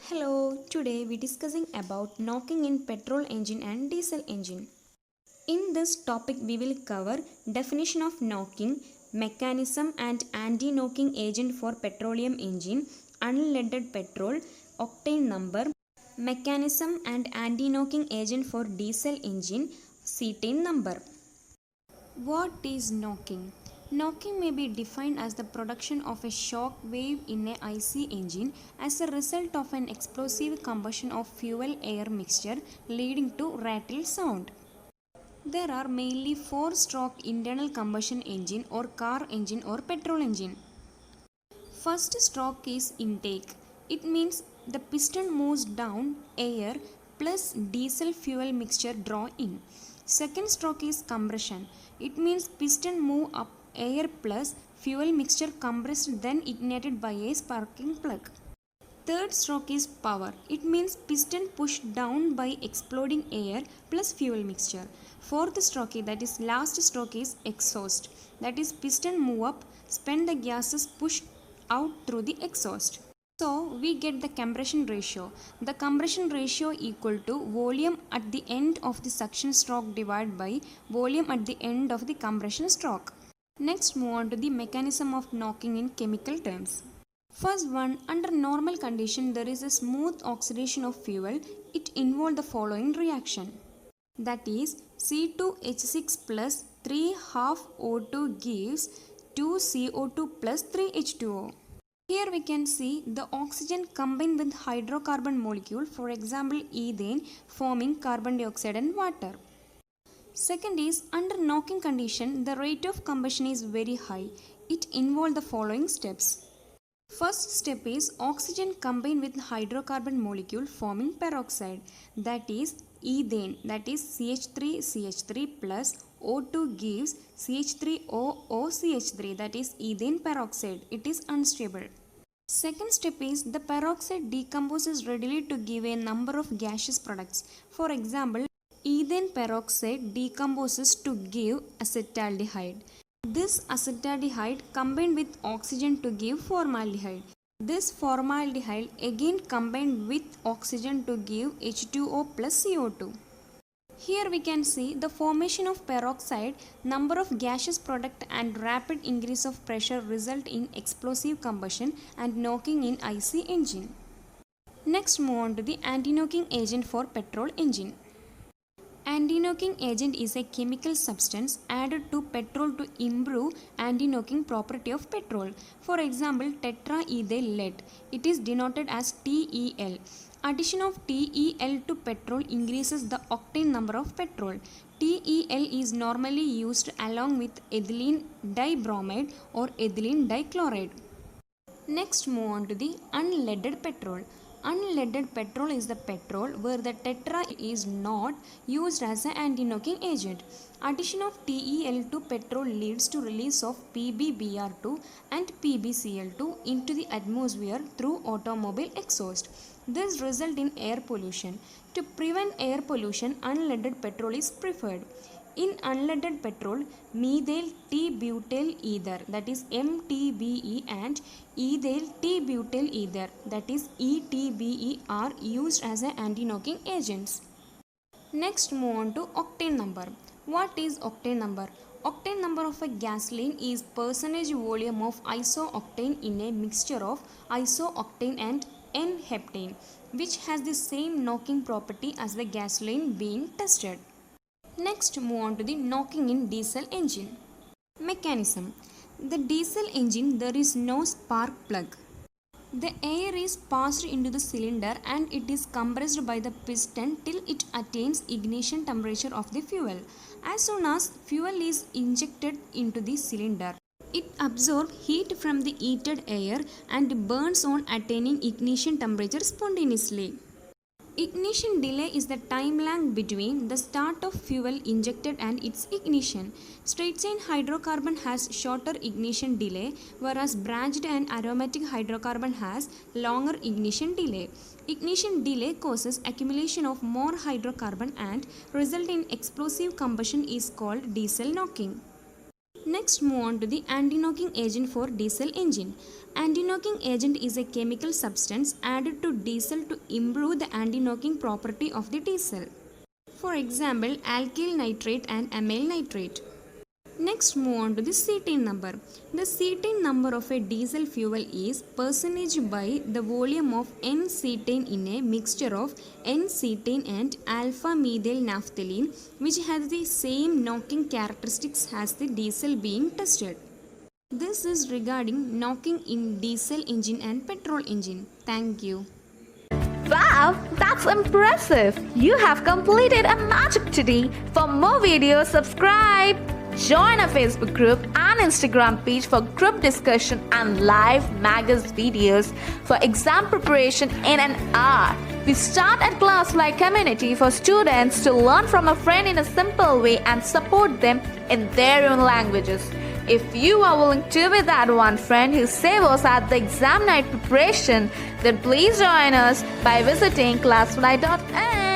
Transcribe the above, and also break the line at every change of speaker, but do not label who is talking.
Hello, today we discussing about knocking in petrol engine and diesel engine. In this topic we will cover definition of knocking, mechanism and anti-knocking agent for petroleum engine, unleaded petrol, octane number, mechanism and anti-knocking agent for diesel engine, cetane number. What is knocking? Knocking may be defined as the production of a shock wave in a IC engine as a result of an explosive combustion of fuel-air mixture leading to rattle sound. There are mainly 4-stroke internal combustion engine or car engine or petrol engine. First stroke is intake. It means the piston moves down, air plus diesel fuel mixture draw in. Second stroke is compression. It means piston move up, air plus fuel mixture compressed then ignited by a sparking plug. Third stroke is power. It means piston pushed down by exploding air plus fuel mixture. Fourth stroke, that is last stroke, is exhaust. That is piston move up, spend the gases pushed out through the exhaust. So we get the compression ratio. The compression ratio equal to volume at the end of the suction stroke divided by volume at the end of the compression stroke. Next move on to the mechanism of knocking in chemical terms. First one, under normal condition there is a smooth oxidation of fuel. It involves the following reaction. That is C2H6 plus 3 half O2 gives 2 CO2 plus 3 H2O. Here we can see the oxygen combined with hydrocarbon molecule, for example ethane, forming carbon dioxide and water. Second is, under knocking condition the rate of combustion is very high. It involves the following steps. First step is oxygen combined with hydrocarbon molecule forming peroxide, that is ethane, that is CH3CH3 plus O2 gives CH3OOCH3, that is ethane peroxide. It is unstable. Second step is the peroxide decomposes readily to give a number of gaseous products. For example, ethane peroxide decomposes to give acetaldehyde. This acetaldehyde combined with oxygen to give formaldehyde. This formaldehyde again combined with oxygen to give H2O plus CO2. Here we can see the formation of peroxide, number of gaseous product and rapid increase of pressure result in explosive combustion and knocking in IC engine. Next move on to the anti-knocking agent for petrol engine. Anti-knocking agent is a chemical substance added to petrol to improve anti-knocking property of petrol. For example, tetraethyl lead. It is denoted as TEL. Addition of TEL to petrol increases the octane number of petrol. TEL is normally used along with ethylene dibromide or ethylene dichloride. Next move on to the unleaded petrol. Unleaded petrol is the petrol where the tetra is not used as an anti-knocking agent. Addition of TEL to petrol leads to release of PbBr2 and PbCl2 into the atmosphere through automobile exhaust. This results in air pollution. To prevent air pollution, unleaded petrol is preferred. In unleaded petrol, methyl T-butyl ether, that is MTBE, and ethyl T-butyl ether, that is ETBE, are used as anti-knocking agents. Next move on to octane number. What is octane number? Octane number of a gasoline is percentage volume of isooctane in a mixture of isooctane and N-heptane, which has the same knocking property as the gasoline being tested. Next move on to the knocking in diesel engine. Mechanism. The diesel engine there is no spark plug. The air is passed into the cylinder and it is compressed by the piston till it attains ignition temperature of the fuel. As soon as fuel is injected into the cylinder, it absorbs heat from the heated air and burns on attaining ignition temperature spontaneously. Ignition delay is the time lag between the start of fuel injected and its ignition. Straight chain hydrocarbon has shorter ignition delay, whereas branched and aromatic hydrocarbon has longer ignition delay. Ignition delay causes accumulation of more hydrocarbon and result in explosive combustion is called diesel knocking. Next, move on to the anti-knocking agent for diesel engine. Anti-knocking agent is a chemical substance added to diesel to improve the anti-knocking property of the diesel. For example, alkyl nitrate and amyl nitrate. Next, move on to the cetane number. The cetane number of a diesel fuel is percentage by the volume of N-cetane in a mixture of N-cetane and alpha-methyl naphthalene, which has the same knocking characteristics as the diesel being tested. This is regarding knocking in diesel engine and petrol engine. Thank you.
Wow, that's impressive! You have completed a magic today. For more videos, subscribe. Join our Facebook group and Instagram page for group discussion and live magazine videos for exam preparation in an hour. We start at Classfly community for students to learn from a friend in a simple way and support them in their own languages. If you are willing to be that one friend who saves us at the exam night preparation, then please join us by visiting classfly.in.